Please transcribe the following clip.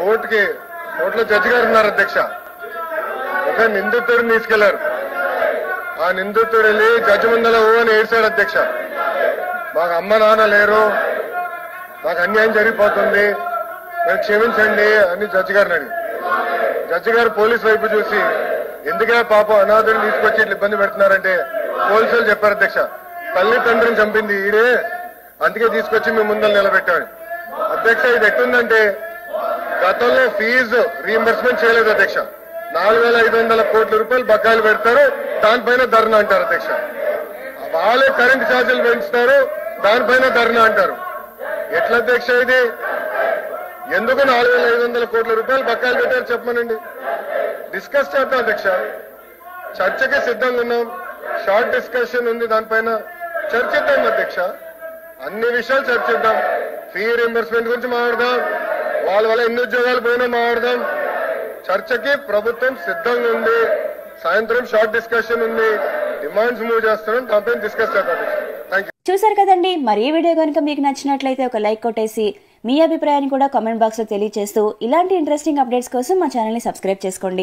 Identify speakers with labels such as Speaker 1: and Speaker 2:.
Speaker 1: కోర్టులో జడ్జి గారు ఉన్నారు అధ్యక్ష. ఒక నిందితుడిని తీసుకెళ్లారు. ఆ నిందితుడు వెళ్ళి జడ్జి ముందర ఓ అని ఏడ్చాడు అధ్యక్ష. మాకు అమ్మ నాన్న లేరు, మాకు అన్యాయం జరిగిపోతుంది, మేము క్షమించండి అని జడ్జి గారిని అడిగి, జడ్జి గారు పోలీసు వైపు చూసి ఎందుకే పాపం అనాథుడిని తీసుకొచ్చి ఇట్లా ఇబ్బంది పెడుతున్నారంటే పోలీసులు చెప్పారు అధ్యక్ష, తల్లి తండ్రిని చంపింది ఈడే, అందుకే తీసుకొచ్చి మేము ముందర నిలబెట్టాడు. అధ్యక్ష ఇది ఎట్టుందంటే గతంలో ఫీజు రీఎంబర్స్మెంట్ చేయలేదు అధ్యక్ష. 4,500 కోట్ల రూపాయలు బకాయిలు పెడతారు, దానిపైన ధర్నా అంటారు అధ్యక్ష. వాళ్ళే కరెంటు ఛార్జీలు పెంచుతారు, దానిపైన ధర్నా అంటారు. ఎట్లా అధ్యక్ష ఇది? ఎందుకు 4,500 కోట్ల రూపాయలు బకాయిలు పెట్టారు చెప్పమనండి. డిస్కస్ చేద్దాం అధ్యక్ష. చర్చకి సిద్ధంగా ఉన్నాం. షార్ట్ డిస్కషన్ ఉంది, దానిపైన చర్చిద్దాం అధ్యక్ష. అన్ని విషయాలు చర్చిద్దాం. ఫీ రీఎంబర్స్మెంట్ గురించి మాట్లాడదాం, వాళ్ళ వల్ల ఎన్ని ఉద్యోగాలు పోయినా మాట్లాడదాం. చర్చకి ప్రభుత్వం సిద్ధంగా ఉంది. సాయంత్రం షార్ట్ డిస్కషన్ ఉంది, డిమాండ్స్ మూవ్ చేస్తున్నాం, దానిపైన డిస్కస్ చేద్దాం. Thank you.
Speaker 2: చూసారు కదండి. మరి ఈ వీడియో కనుక మీకు నచ్చినట్లయితే ఒక లైక్ కొట్టేసి మీ అభిప్రాయాన్ని కూడా కామెంట్ బాక్స్ లో తెలియజేస్తూ ఇలాంటి ఇంట్రెస్టింగ్ అప్డేట్స్ కోసం మా ఛానల్ ని సబ్స్క్రైబ్ చేసుకోండి.